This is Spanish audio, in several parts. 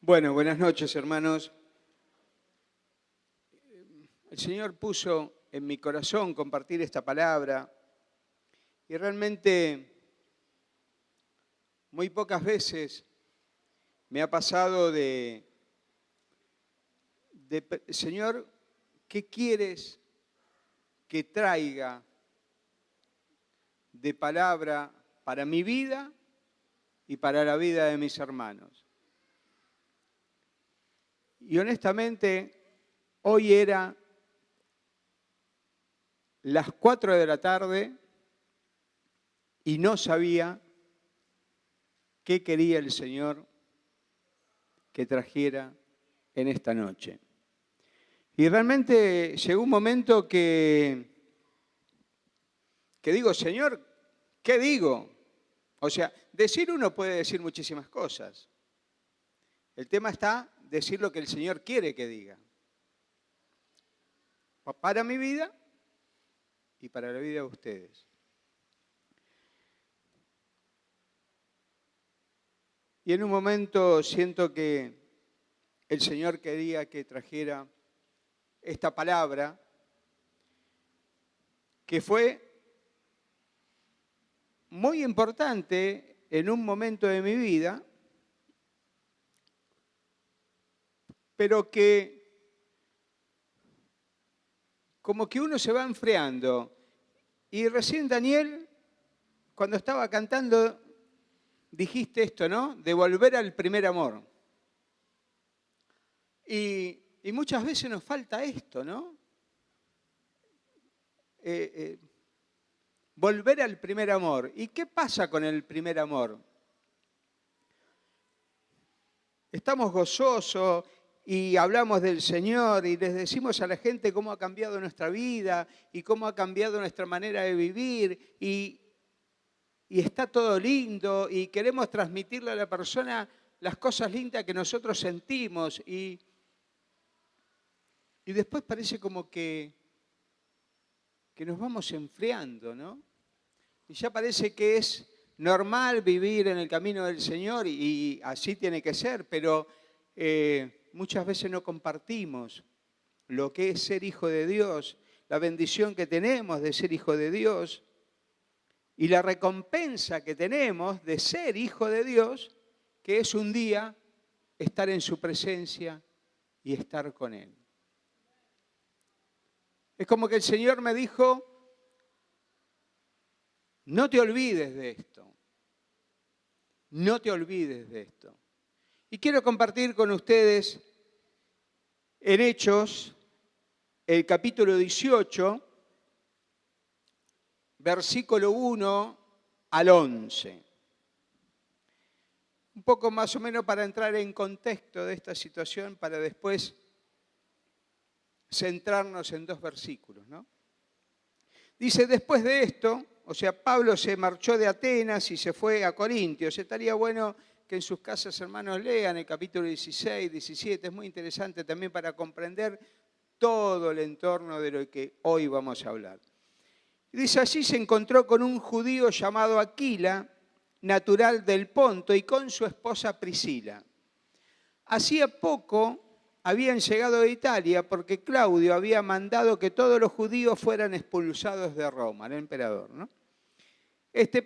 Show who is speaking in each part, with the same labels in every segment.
Speaker 1: Bueno, buenas noches, hermanos. El Señor puso en mi corazón compartir esta palabra y realmente muy pocas veces me ha pasado Señor, ¿qué quieres que traiga de palabra para mi vida y para la vida de mis hermanos? Y honestamente, hoy era las 4 de la tarde y no sabía qué quería el Señor que trajera en esta noche. Y realmente llegó un momento que digo, Señor, ¿qué digo? O sea, decir uno puede decir muchísimas cosas. El tema está decir lo que el Señor quiere que diga. Para mi vida y para la vida de ustedes. Y en un momento siento que el Señor quería que trajera esta palabra, que fue muy importante en un momento de mi vida, pero que como que uno se va enfriando. Y recién, Daniel, cuando estaba cantando, dijiste esto, ¿no? De volver al primer amor. Y muchas veces nos falta esto, ¿no? Volver al primer amor. ¿Y qué pasa con el primer amor? Estamos gozosos y hablamos del Señor y les decimos a la gente cómo ha cambiado nuestra vida y cómo ha cambiado nuestra manera de vivir y está todo lindo y queremos transmitirle a la persona las cosas lindas que nosotros sentimos y después parece como que nos vamos enfriando, ¿no? Y ya parece que es normal vivir en el camino del Señor y así tiene que ser, pero muchas veces no compartimos lo que es ser hijo de Dios, la bendición que tenemos de ser hijo de Dios y la recompensa que tenemos de ser hijo de Dios, que es un día estar en su presencia y estar con Él. Es como que el Señor me dijo, no te olvides de esto, no te olvides de esto. Y quiero compartir con ustedes en Hechos, el capítulo 18, versículo 1 al 11. Un poco más o menos para entrar en contexto de esta situación, para después centrarnos en dos versículos, ¿no? Dice, después de esto, o sea, Pablo se marchó de Atenas y se fue a Corintios. Estaría bueno que en sus casas, hermanos, lean el capítulo 16, 17. Es muy interesante también para comprender todo el entorno de lo que hoy vamos a hablar. Dice, allí se encontró con un judío llamado Aquila, natural del Ponto, y con su esposa Priscila. Hacía poco habían llegado de Italia porque Claudio había mandado que todos los judíos fueran expulsados de Roma, el emperador, ¿no?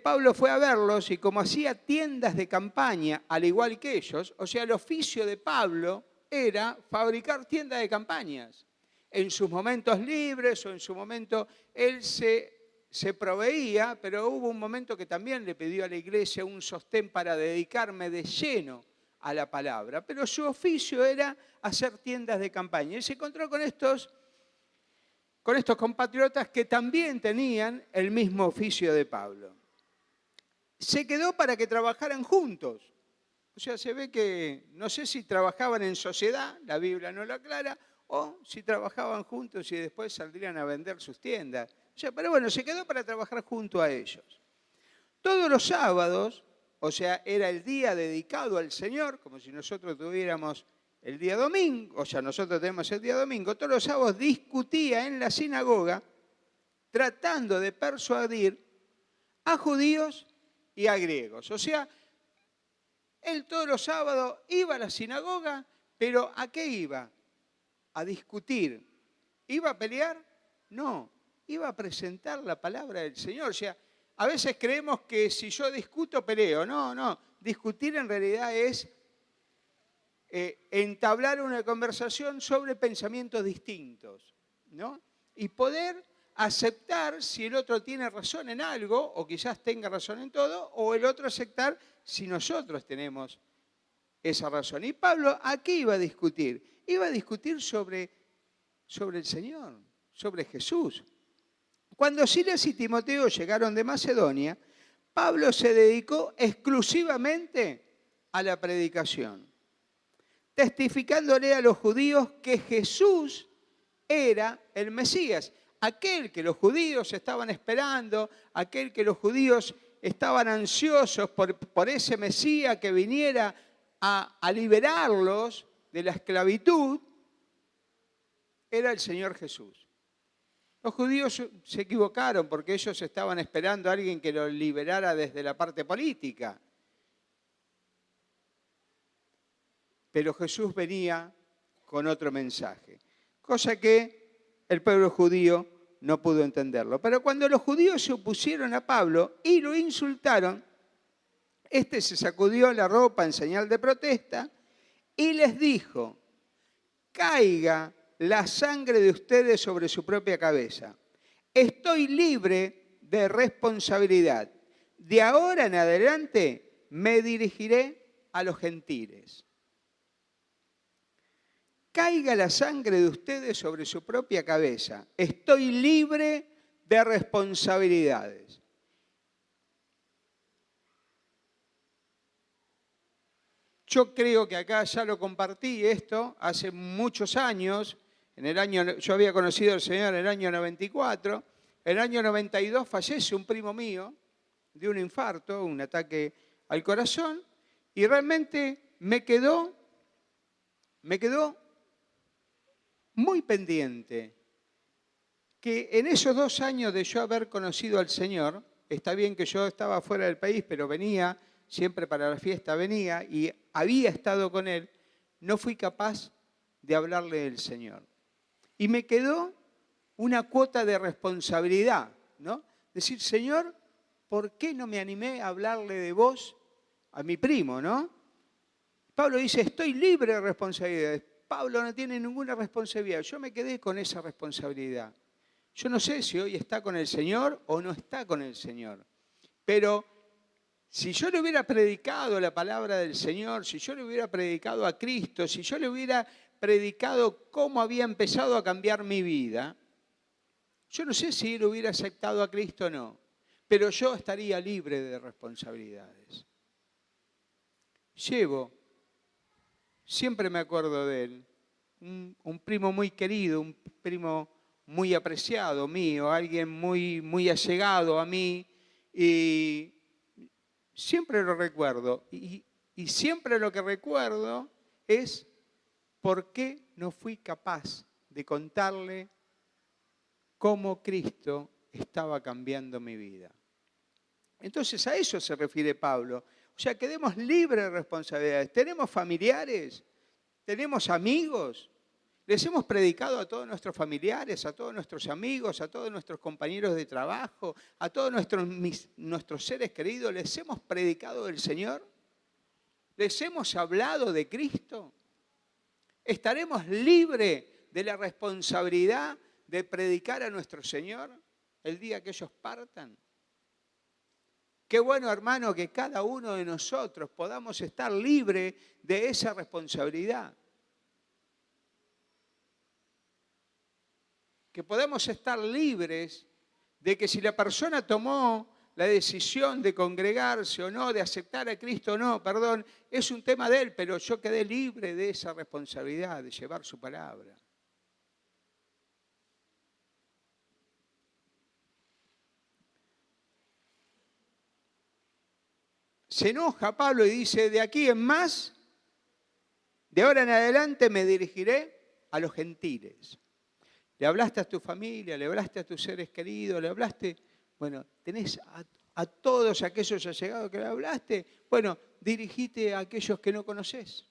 Speaker 1: Pablo fue a verlos y como hacía tiendas de campaña, al igual que ellos, o sea, el oficio de Pablo era fabricar tiendas de campañas. En sus momentos libres o en su momento él se proveía, pero hubo un momento que también le pidió a la iglesia un sostén para dedicarme de lleno a la palabra. Pero su oficio era hacer tiendas de campaña. Y se encontró con estos compatriotas que también tenían el mismo oficio de Pablo. Se quedó para que trabajaran juntos. O sea, se ve que no sé si trabajaban en sociedad, la Biblia no lo aclara, o si trabajaban juntos y después saldrían a vender sus tiendas. O sea, pero bueno, se quedó para trabajar junto a ellos. Todos los sábados, o sea, era el día dedicado al Señor, como si nosotros tuviéramos el día domingo, o sea, nosotros tenemos el día domingo, todos los sábados discutía en la sinagoga tratando de persuadir a judíos y a griegos. O sea, Él todos los sábados iba a la sinagoga, pero ¿a qué iba? A discutir. ¿Iba a pelear? No, iba a presentar la palabra del Señor. O sea, a veces creemos que si yo discuto, peleo. No, no. Discutir en realidad es entablar una conversación sobre pensamientos distintos, ¿no? Y poder aceptar si el otro tiene razón en algo, o quizás tenga razón en todo, o el otro aceptar si nosotros tenemos esa razón. Y Pablo, ¿a qué iba a discutir? Iba a discutir sobre el Señor, sobre Jesús. Cuando Silas y Timoteo llegaron de Macedonia, Pablo se dedicó exclusivamente a la predicación, testificándole a los judíos que Jesús era el Mesías, aquel que los judíos estaban esperando, aquel que los judíos estaban ansiosos por ese Mesías que viniera a liberarlos de la esclavitud, era el Señor Jesús. Los judíos se equivocaron porque ellos estaban esperando a alguien que los liberara desde la parte política. Pero Jesús venía con otro mensaje, cosa que el pueblo judío no pudo entenderlo. Pero cuando los judíos se opusieron a Pablo y lo insultaron, este se sacudió la ropa en señal de protesta y les dijo: caiga la sangre de ustedes sobre su propia cabeza. Estoy libre de responsabilidad. De ahora en adelante me dirigiré a los gentiles. Caiga la sangre de ustedes sobre su propia cabeza. Estoy libre de responsabilidades. Yo creo que acá ya lo compartí esto hace muchos años. Yo había conocido al Señor en el año 94. En el año 92 fallece un primo mío de un infarto, un ataque al corazón, y realmente me quedó muy pendiente que en esos 2 años de yo haber conocido al Señor, está bien que yo estaba fuera del país, pero venía, siempre para la fiesta venía, y había estado con Él, no fui capaz de hablarle del Señor. Y me quedó una cuota de responsabilidad, ¿no? Decir: Señor, ¿por qué no me animé a hablarle de vos a mi primo, ¿no? Pablo dice: estoy libre de responsabilidades. Pablo no tiene ninguna responsabilidad. Yo me quedé con esa responsabilidad. Yo no sé si hoy está con el Señor o no está con el Señor. Pero si yo le hubiera predicado la palabra del Señor, si yo le hubiera predicado a Cristo, si yo le hubiera predicado cómo había empezado a cambiar mi vida, yo no sé si él hubiera aceptado a Cristo o no, pero yo estaría libre de responsabilidades. Siempre me acuerdo de él, un primo muy querido, un primo muy apreciado mío, alguien muy, muy allegado a mí, y siempre lo recuerdo. Y siempre lo que recuerdo es por qué no fui capaz de contarle cómo Cristo estaba cambiando mi vida. Entonces a eso se refiere Pablo. O sea, quedemos libres de responsabilidades. ¿Tenemos familiares? ¿Tenemos amigos? ¿Les hemos predicado a todos nuestros familiares, a todos nuestros amigos, a todos nuestros compañeros de trabajo, a todos nuestros seres queridos? ¿Les hemos predicado del Señor? ¿Les hemos hablado de Cristo? ¿Estaremos libres de la responsabilidad de predicar a nuestro Señor el día que ellos partan? Qué bueno, hermano, que cada uno de nosotros podamos estar libres de esa responsabilidad. Que podamos estar libres de que si la persona tomó la decisión de congregarse o no, de aceptar a Cristo o no, perdón, es un tema de él, pero yo quedé libre de esa responsabilidad de llevar su palabra. Se enoja Pablo y dice: de aquí en más, de ahora en adelante me dirigiré a los gentiles. Le hablaste a tu familia, le hablaste a tus seres queridos, le hablaste, bueno, tenés a todos aquellos allegados que le hablaste. Bueno, dirigite a aquellos que no conoces.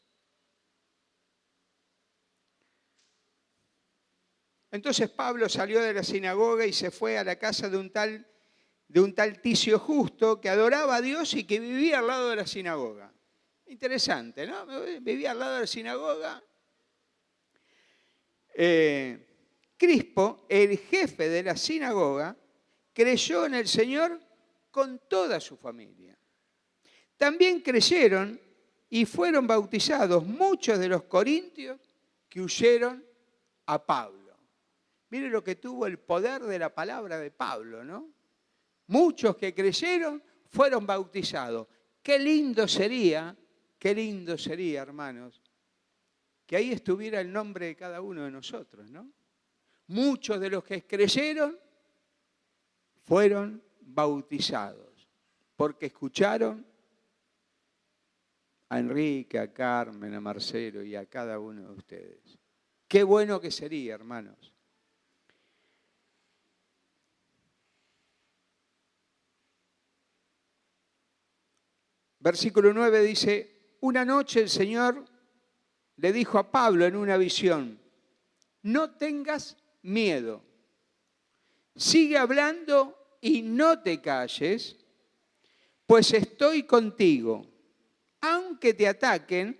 Speaker 1: Entonces Pablo salió de la sinagoga y se fue a la casa de un tal Ticio Justo que adoraba a Dios y que vivía al lado de la sinagoga. Interesante, ¿no? Vivía al lado de la sinagoga. Crispo, el jefe de la sinagoga, creyó en el Señor con toda su familia. También creyeron y fueron bautizados muchos de los corintios que huyeron a Pablo. Mire lo que tuvo el poder de la palabra de Pablo, ¿no? Muchos que creyeron fueron bautizados. Qué lindo sería, hermanos, que ahí estuviera el nombre de cada uno de nosotros, ¿no? Muchos de los que creyeron fueron bautizados porque escucharon a Enrique, a Carmen, a Marcelo y a cada uno de ustedes. Qué bueno que sería, hermanos. Versículo 9 dice, una noche el Señor le dijo a Pablo en una visión, no tengas miedo, sigue hablando y no te calles, pues estoy contigo. Aunque te ataquen,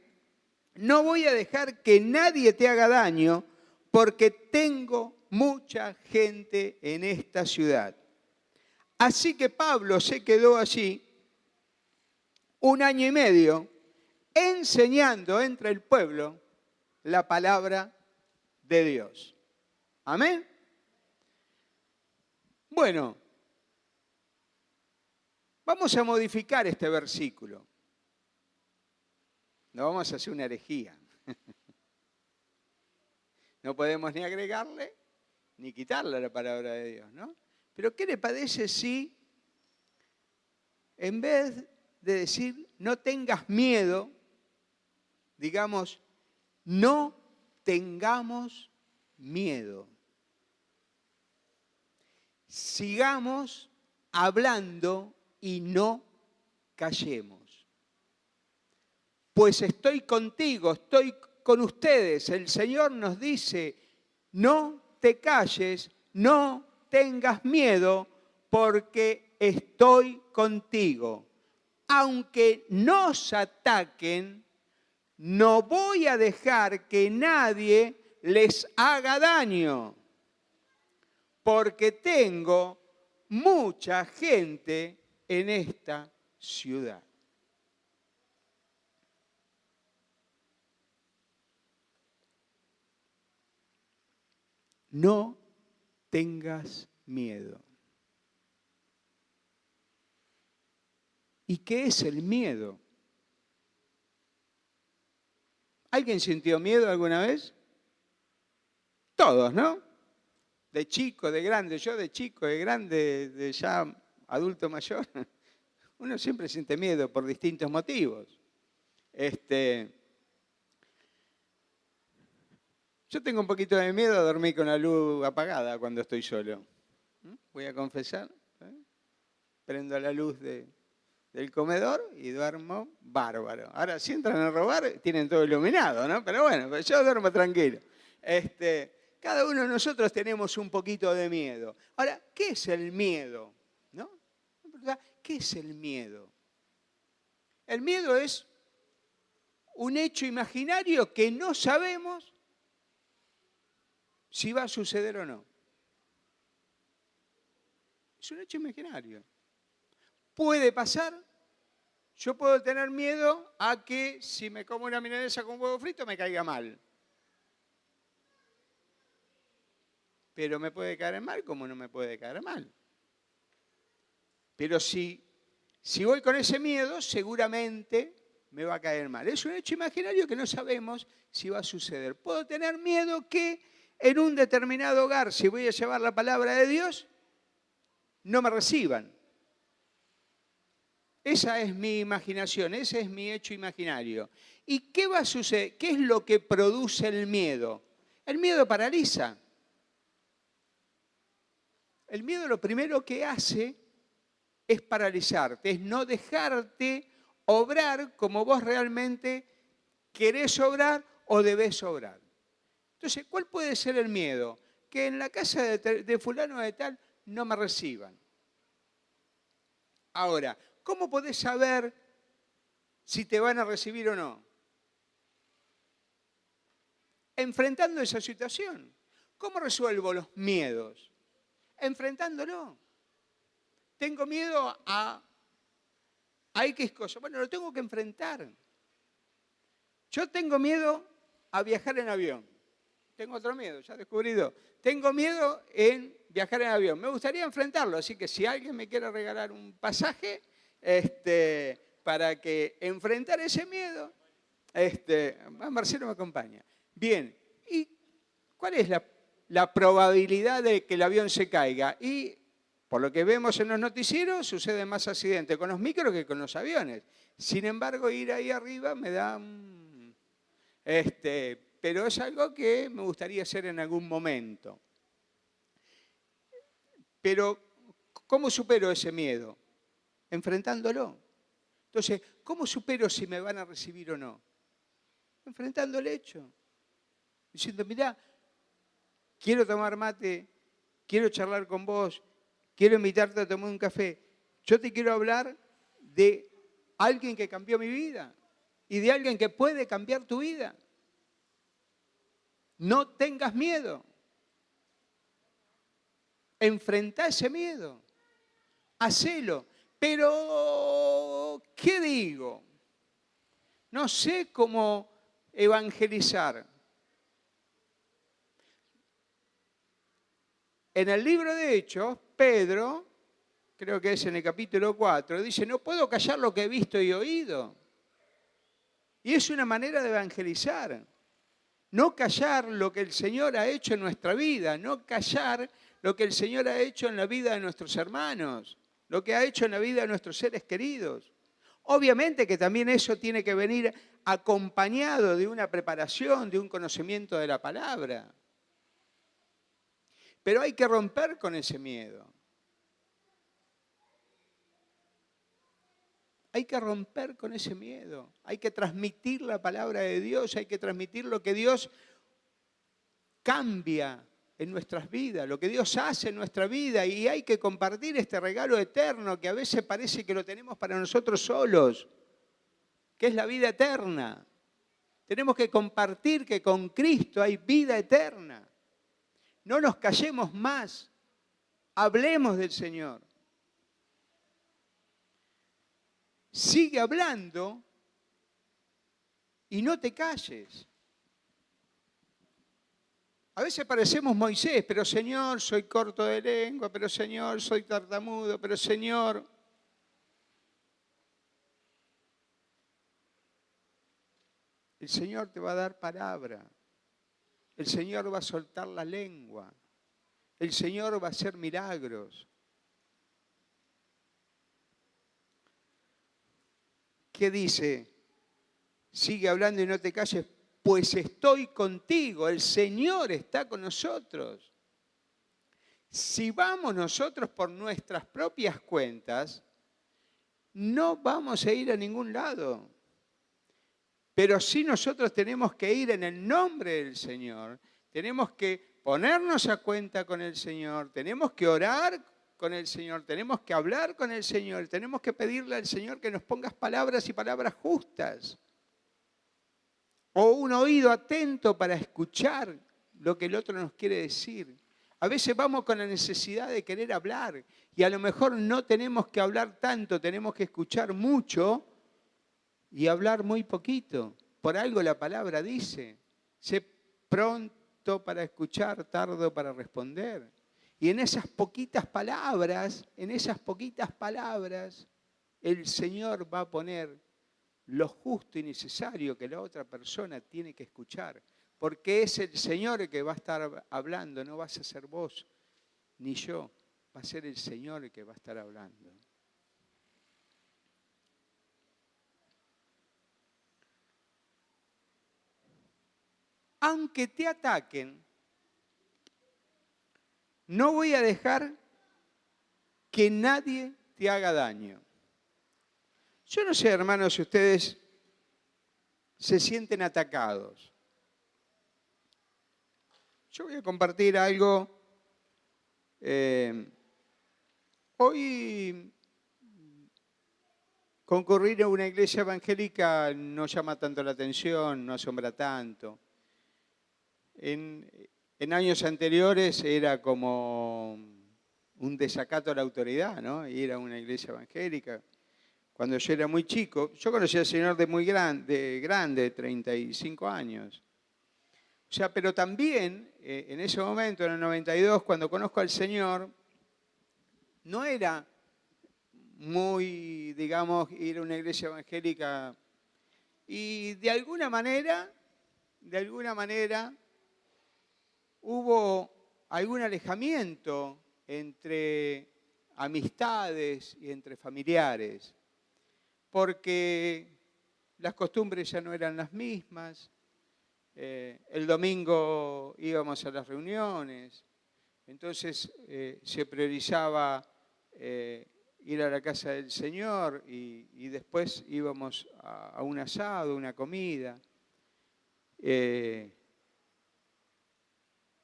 Speaker 1: no voy a dejar que nadie te haga daño, porque tengo mucha gente en esta ciudad. Así que Pablo se quedó allí 1 año y medio enseñando entre el pueblo la palabra de Dios. Amén. Bueno, vamos a modificar este versículo. No vamos a hacer una herejía. No podemos ni agregarle ni quitarle a la palabra de Dios, ¿no? Pero ¿qué le parece si en vez de decir no tengas miedo, digamos, no tengamos miedo? Sigamos hablando y no callemos. Pues estoy contigo, estoy con ustedes. El Señor nos dice, no te calles, no tengas miedo, porque estoy contigo. Aunque nos ataquen, no voy a dejar que nadie les haga daño, porque tengo mucha gente en esta ciudad. No tengas miedo. ¿Y qué es el miedo? ¿Alguien sintió miedo alguna vez? Todos, ¿no? De chico, de grande. Yo de chico, de grande, de ya adulto mayor. Uno siempre siente miedo por distintos motivos. Yo tengo un poquito de miedo a dormir con la luz apagada cuando estoy solo. Voy a confesar. Prendo la luz del comedor y duermo bárbaro. Ahora, si entran a robar, tienen todo iluminado, ¿no? Pero bueno, yo duermo tranquilo. Cada uno de nosotros tenemos un poquito de miedo. Ahora, ¿qué es el miedo? ¿No? ¿Qué es el miedo? El miedo es un hecho imaginario que no sabemos si va a suceder o no. Es un hecho imaginario. Puede pasar. Yo puedo tener miedo a que si me como una milanesa con huevo frito me caiga mal. Pero me puede caer mal como no me puede caer mal. Pero si voy con ese miedo, seguramente me va a caer mal. Es un hecho imaginario que no sabemos si va a suceder. Puedo tener miedo que en un determinado hogar, si voy a llevar la palabra de Dios, no me reciban. Esa es mi imaginación, ese es mi hecho imaginario. ¿Y qué va a suceder? ¿Qué es lo que produce el miedo? El miedo paraliza. El miedo lo primero que hace es paralizarte, es no dejarte obrar como vos realmente querés obrar o debés obrar. Entonces, ¿cuál puede ser el miedo? Que en la casa de fulano de tal no me reciban. Ahora, ¿cómo podés saber si te van a recibir o no? Enfrentando esa situación. ¿Cómo resuelvo los miedos? Enfrentándolo. Tengo miedo a X cosa. Bueno, lo tengo que enfrentar. Yo tengo miedo a viajar en avión. Tengo otro miedo, ya descubrí dos. Tengo miedo en viajar en avión. Me gustaría enfrentarlo, así que si alguien me quiere regalar un pasaje para que enfrentar ese miedo, Marcelo me acompaña. Bien, ¿y cuál es la probabilidad de que el avión se caiga? Y por lo que vemos en los noticieros, suceden más accidentes con los micros que con los aviones. Sin embargo, ir ahí arriba me da... pero es algo que me gustaría hacer en algún momento. Pero, ¿cómo supero ese miedo? Enfrentándolo. Entonces, ¿cómo supero si me van a recibir o no? Enfrentando el hecho. Diciendo, mirá, quiero tomar mate, quiero charlar con vos, quiero invitarte a tomar un café. Yo te quiero hablar de alguien que cambió mi vida y de alguien que puede cambiar tu vida. No tengas miedo. Enfrentá ese miedo. Hacelo. Pero, ¿qué digo? No sé cómo evangelizar. En el libro de Hechos, Pedro, creo que es en el capítulo 4, dice, no puedo callar lo que he visto y oído. Y es una manera de evangelizar. No callar lo que el Señor ha hecho en nuestra vida, no callar lo que el Señor ha hecho en la vida de nuestros hermanos, lo que ha hecho en la vida de nuestros seres queridos. Obviamente que también eso tiene que venir acompañado de una preparación, de un conocimiento de la palabra. Pero hay que romper con ese miedo. Hay que romper con ese miedo. Hay que transmitir la palabra de Dios, hay que transmitir lo que Dios cambia en nuestras vidas, lo que Dios hace en nuestra vida, y hay que compartir este regalo eterno que a veces parece que lo tenemos para nosotros solos, que es la vida eterna. Tenemos que compartir que con Cristo hay vida eterna. No nos callemos más, hablemos del Señor. Sigue hablando y no te calles. A veces parecemos Moisés, pero Señor, soy corto de lengua, pero Señor, soy tartamudo, pero Señor. El Señor te va a dar palabra. El Señor va a soltar la lengua. El Señor va a hacer milagros. ¿Qué dice? Sigue hablando y no te calles, pues estoy contigo. El Señor está con nosotros. Si vamos nosotros por nuestras propias cuentas, no vamos a ir a ningún lado. Pero sí nosotros tenemos que ir en el nombre del Señor. Tenemos que ponernos a cuenta con el Señor. Tenemos que orar con el Señor. Tenemos que hablar con el Señor. Tenemos que pedirle al Señor que nos ponga palabras y palabras justas. O un oído atento para escuchar lo que el otro nos quiere decir. A veces vamos con la necesidad de querer hablar y a lo mejor no tenemos que hablar tanto, tenemos que escuchar mucho y hablar muy poquito. Por algo la palabra dice, sé pronto para escuchar, tardo para responder. Y en esas poquitas palabras, el Señor va a poner lo justo y necesario que la otra persona tiene que escuchar. Porque es el Señor el que va a estar hablando, no vas a ser vos ni yo, va a ser el Señor el que va a estar hablando. Aunque te ataquen, no voy a dejar que nadie te haga daño. Yo no sé, hermanos, si ustedes se sienten atacados. Yo voy a compartir algo. Hoy concurrir a una iglesia evangélica no llama tanto la atención, no asombra tanto. En años anteriores era como un desacato a la autoridad, ¿no? Ir a una iglesia evangélica. Cuando yo era muy chico, yo conocí al Señor de muy grande, 35 años. O sea, pero también en ese momento, en el 92, cuando conozco al Señor, no era muy, digamos, ir a una iglesia evangélica. Y de alguna manera, hubo algún alejamiento entre amistades y entre familiares, porque las costumbres ya no eran las mismas. El domingo íbamos a las reuniones, entonces se priorizaba ir a la casa del Señor y después íbamos a un asado, una comida.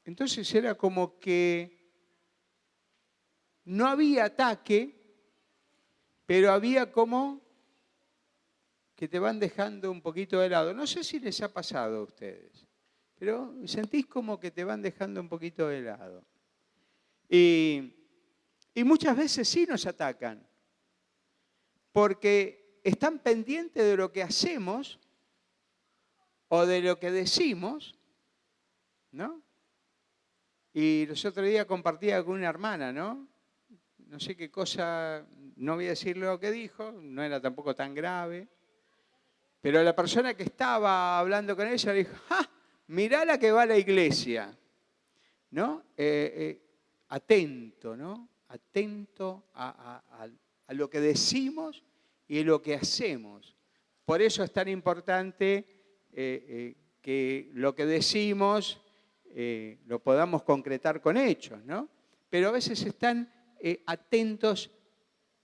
Speaker 1: Entonces era como que no había ataque, pero había como que te van dejando un poquito de lado. No sé si les ha pasado a ustedes, pero sentís como que te van dejando un poquito de lado. Y muchas veces sí nos atacan, porque están pendientes de lo que hacemos o de lo que decimos, ¿no? Y los otros días compartía con una hermana, ¿no? No sé qué cosa, no voy a decir lo que dijo, no era tampoco tan grave, pero la persona que estaba hablando con ella le dijo, ¡ah! Mirá la que va a la iglesia, ¿no? Atento, ¿no? Atento a lo que decimos y lo que hacemos. Por eso es tan importante que lo que decimos lo podamos concretar con hechos, ¿no? Pero a veces están atentos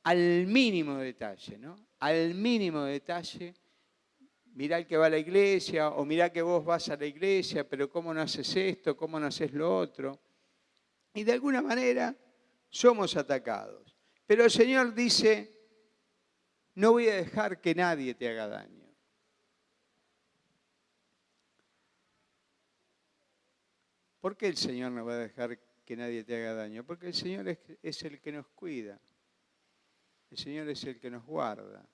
Speaker 1: al mínimo detalle, ¿no? Al mínimo detalle. Mirá el que va a la iglesia, o mirá que vos vas a la iglesia, pero ¿cómo no haces esto? ¿Cómo no haces lo otro? Y de alguna manera somos atacados. Pero el Señor dice, no voy a dejar que nadie te haga daño. ¿Por qué el Señor no va a dejar que nadie te haga daño? Porque el Señor es el que nos cuida. El Señor es el que nos guarda.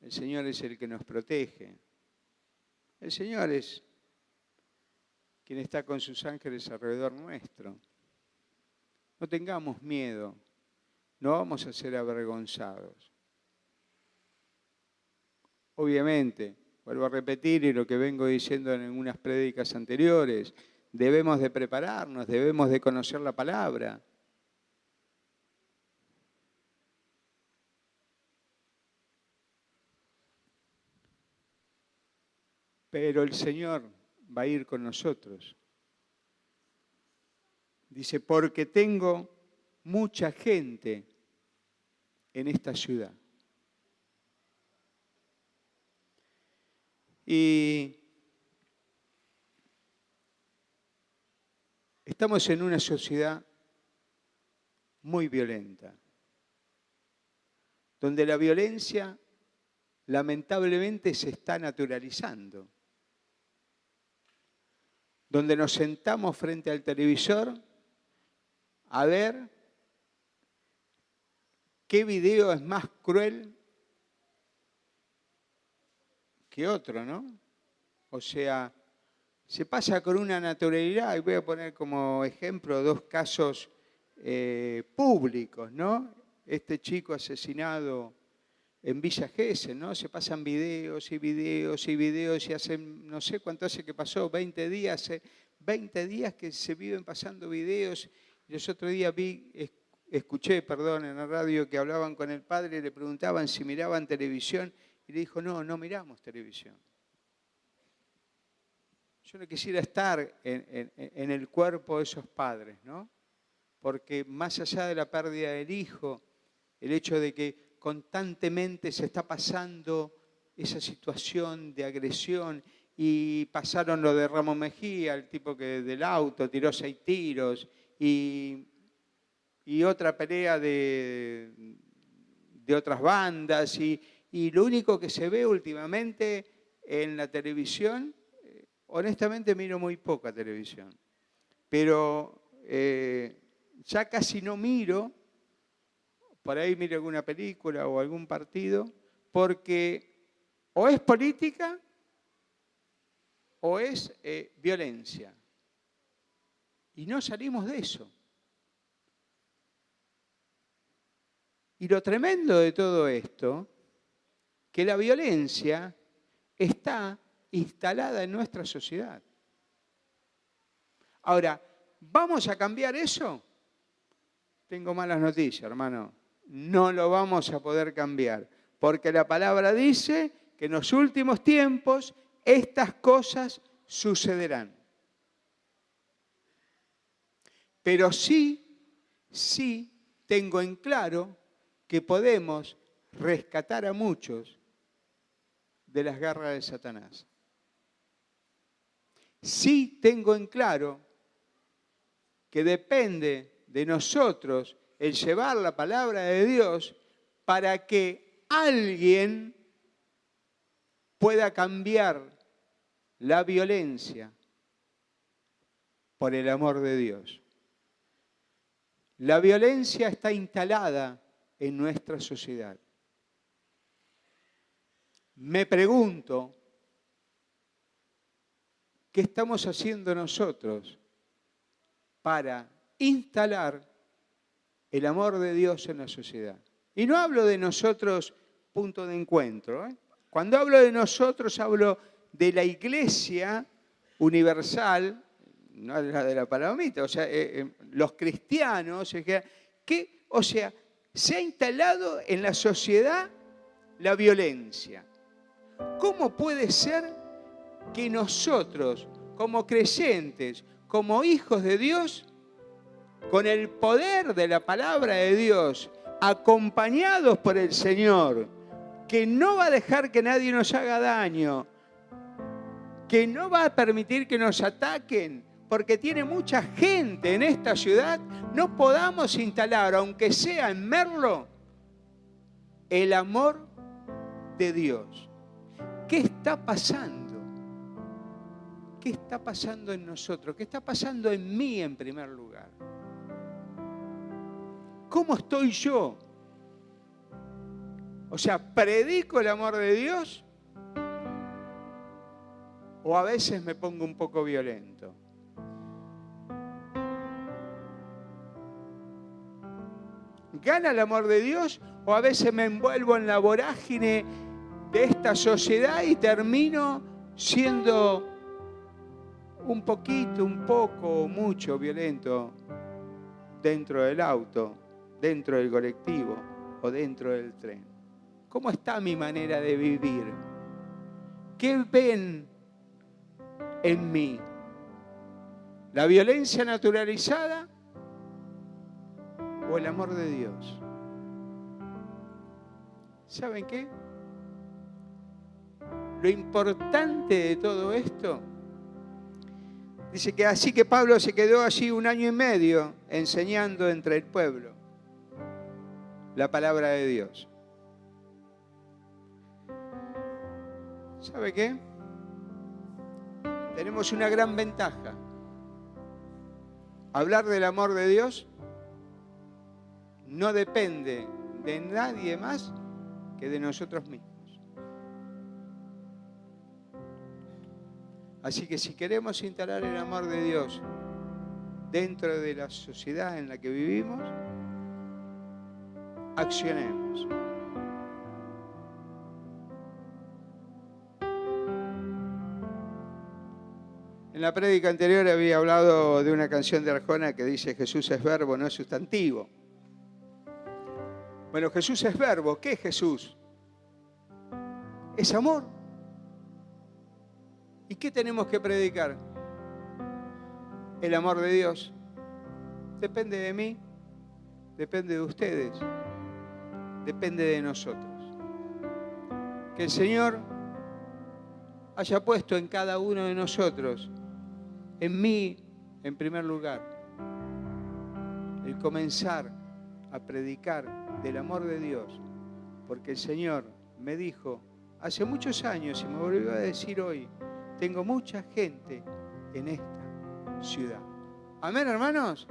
Speaker 1: El Señor es el que nos protege. El Señor es quien está con sus ángeles alrededor nuestro. No tengamos miedo, no vamos a ser avergonzados. Obviamente, vuelvo a repetir y lo que vengo diciendo en algunas prédicas anteriores, debemos de prepararnos, debemos de conocer la palabra. Pero el Señor va a ir con nosotros. Dice, porque tengo mucha gente en esta ciudad. Y estamos en una sociedad muy violenta, donde la violencia lamentablemente se está naturalizando, donde nos sentamos frente al televisor a ver qué video es más cruel que otro, ¿no? O sea, se pasa con una naturalidad, y voy a poner como ejemplo dos casos públicos, ¿no? Este chico asesinado en Villa Gesell, ¿no? Se pasan videos y videos y videos y hacen, no sé cuánto hace que pasó, 20 días que se viven pasando videos. Y los otros días escuché en la radio que hablaban con el padre y le preguntaban si miraban televisión y le dijo, no miramos televisión. Yo no quisiera estar en el cuerpo de esos padres, ¿no? Porque más allá de la pérdida del hijo, el hecho de que constantemente se está pasando esa situación de agresión, y pasaron lo de Ramón Mejía, el tipo que del auto tiró 6 tiros, y otra pelea de otras bandas, y lo único que se ve últimamente en la televisión, honestamente miro muy poca televisión, pero ya casi no miro, por ahí miro alguna película o algún partido, porque o es política o es violencia. Y no salimos de eso. Y lo tremendo de todo esto, que la violencia está instalada en nuestra sociedad. Ahora, ¿vamos a cambiar eso? Tengo malas noticias, hermano. No lo vamos a poder cambiar, porque la palabra dice que en los últimos tiempos estas cosas sucederán. Pero sí tengo en claro que podemos rescatar a muchos de las garras de Satanás. Sí tengo en claro que depende de nosotros el llevar la palabra de Dios para que alguien pueda cambiar la violencia por el amor de Dios. La violencia está instalada en nuestra sociedad. Me pregunto, ¿qué estamos haciendo nosotros para instalar el amor de Dios en la sociedad? Y no hablo de nosotros, punto de encuentro. Cuando hablo de nosotros, hablo de la Iglesia universal, no la de la palomita, o sea, los cristianos, o sea, se ha instalado en la sociedad la violencia. ¿Cómo puede ser que nosotros, como creyentes, como hijos de Dios, con el poder de la palabra de Dios, acompañados por el Señor, que no va a dejar que nadie nos haga daño, que no va a permitir que nos ataquen, porque tiene mucha gente en esta ciudad, no podamos instalar, aunque sea en Merlo, el amor de Dios? ¿Qué está pasando? ¿Qué está pasando en nosotros? ¿Qué está pasando en mí en primer lugar? ¿Cómo estoy yo? O sea, ¿predico el amor de Dios? ¿O a veces me pongo un poco violento? ¿Gana el amor de Dios? ¿O a veces me envuelvo en la vorágine de esta sociedad y termino siendo un poquito, un poco, mucho violento dentro del auto, dentro del colectivo o dentro del tren? ¿Cómo está mi manera de vivir? ¿Qué ven en mí? ¿La violencia naturalizada o el amor de Dios? ¿Saben qué? Lo importante de todo esto, dice que así que Pablo se quedó allí 1 año y medio enseñando entre el pueblo la palabra de Dios. ¿Sabe qué? Tenemos una gran ventaja. Hablar del amor de Dios no depende de nadie más que de nosotros mismos. Así que si queremos instalar el amor de Dios dentro de la sociedad en la que vivimos, accionemos. En la prédica anterior había hablado de una canción de Arjona que dice: Jesús es verbo, no es sustantivo. Bueno, Jesús es verbo. ¿Qué es Jesús? Es amor. ¿Y qué tenemos que predicar? El amor de Dios. Depende de mí, depende de ustedes. depende de nosotros. Que el Señor haya puesto en cada uno de nosotros, en mí en primer lugar, el comenzar a predicar del amor de Dios, porque el Señor me dijo hace muchos años y me volvió a decir hoy, tengo mucha gente en esta ciudad. Amén, hermanos.